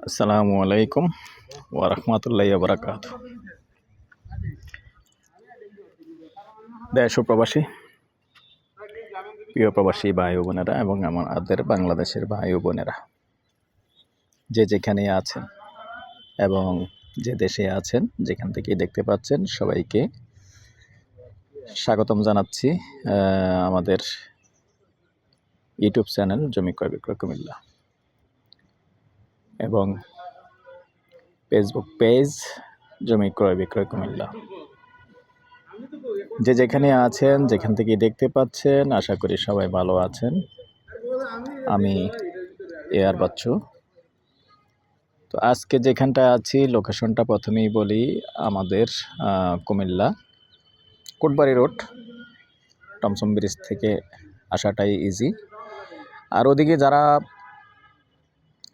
আসসালামু আলাইকুম ওয়া রাহমাতুল্লাহি ওয়া বারাকাতুহু। দেশ ও প্রবাসী, প্রিয় প্রবাসী ভাই ও বোনেরা এবং আমাদের বাংলাদেশের ভাই ও বোনেরা, যে যেখানে আছেন এবং যে দেশে আছেন, যেখান থেকে দেখতে পাচ্ছেন, সবাইকে স্বাগতম জানাচ্ছি আমাদের ইউটিউব চ্যানেল জমি ক্রয় বিক্রয় কুমিল্লা এবং ফেসবুক পেজ জমি ক্রয় বিক্রয় কুমিল্লা। যে যেখানে আছেন, যেখান থেকে দেখতে পাচ্ছেন, আশা করি সবাই ভালো আছেন। আমি এয়ার বাচ্চু। তো আজকে যেখানটা আছি, লোকেশনটা প্রথমেই বলি, আমাদের কুমিল্লা কোটবাড়ি রোড, টমসম ব্রিজ থেকে আসাটাই ইজি। আর ওদিকে যারা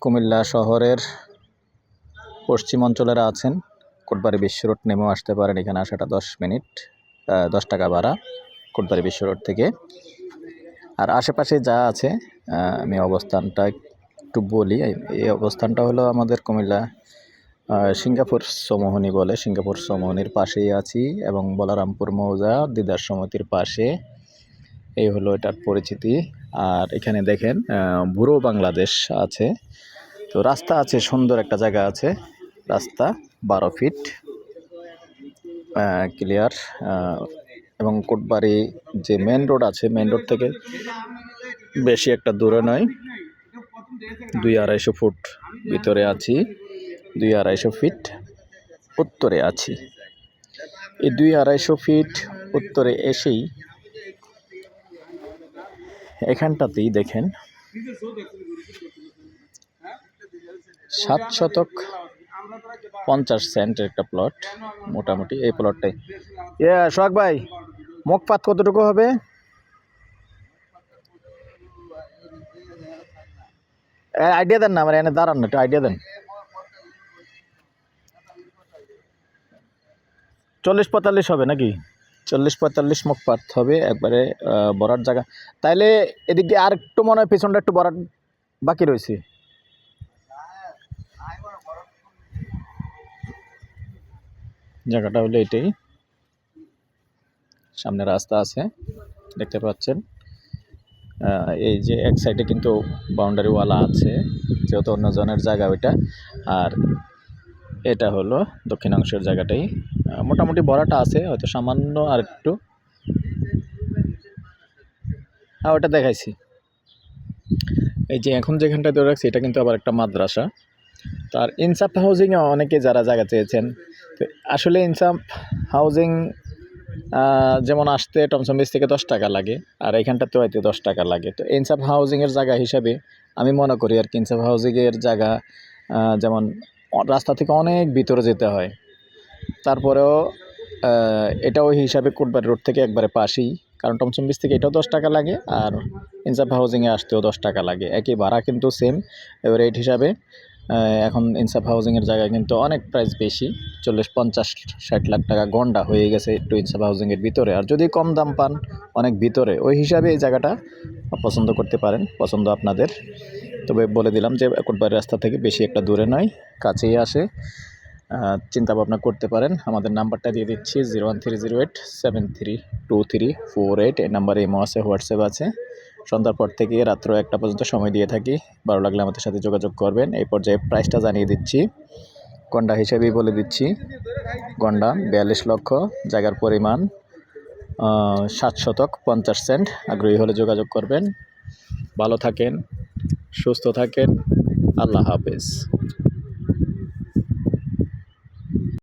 কুমিল্লা শহরের পশ্চিম অঞ্চলের আছেন, কোটবাড়ি বিশ্ব রোড নেমেও আসতে পারেন। এখানে আসাটা 10 মিনিট, 10 টাকা ভাড়া কোটবাড়ি বিশ্ব রোড থেকে। আর আশেপাশে যা আছে আমি অবস্থানটা একটু বলি। এই অবস্থানটা হলো আমাদের কুমিল্লা সিঙ্গাপুর সমোহনী বলে, সিঙ্গাপুর সমোহনীর পাশেই আছি এবং বলারামপুর মৌজা দিদার সমিতির পাশে। এই হলো এটার পরিচিতি। আর এখানে দেখেন বুড়ো বাংলাদেশ আছে। তো রাস্তা আছে, সুন্দর একটা জায়গা আছে, রাস্তা 12 ফিট ক্লিয়ার। এবং কোটবাড়ি যে মেন রোড আছে, মেন রোড থেকে বেশি একটা দূরে নয়, 200-250 ফুট ভিতরে আছি, 200-250 ফিট উত্তরে আছি। এই 200-250 ফিট উত্তরে এসেই এখানটাতেই দেখেন 7 শতক 50 সেন্টের একটা প্লট, মোটামুটি এই প্লটটাই। সোহাগ ভাই, মুখপাত কতটুকু হবে? আইডিয়া দেন না, আমার এনে দাঁড়ান না, একটু আইডিয়া দেন। 40-45 হবে নাকি? 40-45 মুখপাত হবে একবারে বরার জায়গা। তাইলে এদিক দিয়ে আর একটু মনে হয় পিছনটা একটু বরার বাকি রয়েছে। জায়গাটা হলো এটাই, সামনে রাস্তা আছে দেখতে পাচ্ছেন। এই যে এক সাইডে কিন্তু বাউন্ডারি ওয়ালা আছে, যেহেতু অন্যজনের জায়গা ওইটা। আর এটা হলো দক্ষিণাংশের জায়গাটাই, মোটামুটি বড়াটা আছে, হয়তো সামান্য আর একটু। ওটা দেখাইছি। এই যে এখন যেখানটায় ধরে রাখছি, এটা কিন্তু আবার একটা মাদ্রাসা। তার ইনসাফ হাউজিংয়ে অনেকে যারা জায়গা চেয়েছেন, তো আসলে ইনসাফ হাউজিং যেমন আসতে টমসম ব্রিজ থেকে 10 টাকা লাগে, আর এখানটাতেও হয়তো 10 টাকা লাগে। তো ইনসাফ হাউজিংয়ের জায়গা হিসাবে আমি মনে করি আর কি, ইনসাফ হাউজিংয়ের জায়গা যেমন রাস্তা থেকে অনেক ভিতরে যেতে হয়, তারপরেও এটা ওই হিসাবে কোটবাড়ি রোড থেকে একবারে পাশেই, কারণ টমসম ব্রিজ থেকে এটাও 10 টাকা লাগে আর ইনসাফ হাউজিংয়ে আসতেও 10 টাকা লাগে, একই ভাড়া কিন্তু সেম। এবার রেট হিসাবে এখন ইনসাফ হাউজিংয়ের জায়গায় কিন্তু অনেক প্রাইস বেশি, 40-50-60 লাখ টাকা গন্ডা হয়ে গেছে একটু ইনসাফ হাউজিংয়ের ভিতরে। আর যদি কম দাম পান অনেক ভিতরে, ওই হিসাবে এই জায়গাটা পছন্দ করতে পারেন, পছন্দ আপনাদের। তবে বলে দিলাম যে কোটবাড়ি রাস্তা থেকে বেশি একটা দূরে নয়, কাছেই আসে, চিন্তা ভাবনা করতে পারেন। আমাদের নাম্বারটা দিয়ে দিচ্ছি 01308732348। এই নাম্বারে ইমো আছে, হোয়াটসঅ্যাপ আছে। সন্ধ্যার পর থেকে রাত্র 1টা পর্যন্ত সময় দিয়ে থাকি, ভালো লাগলে আমাদের সাথে যোগাযোগ করবেন। এই পর্যায়ে প্রাইসটা জানিয়ে দিচ্ছি, গন্ডা হিসেবেই বলে দিচ্ছি। গন্ডা 42 লক্ষ, জায়গার পরিমাণ 7 শতক 50 সেন্ট। আগ্রহী হলে যোগাযোগ করবেন। ভালো থাকেন, সুস্থ থাকেন, আল্লাহ হাফেজ।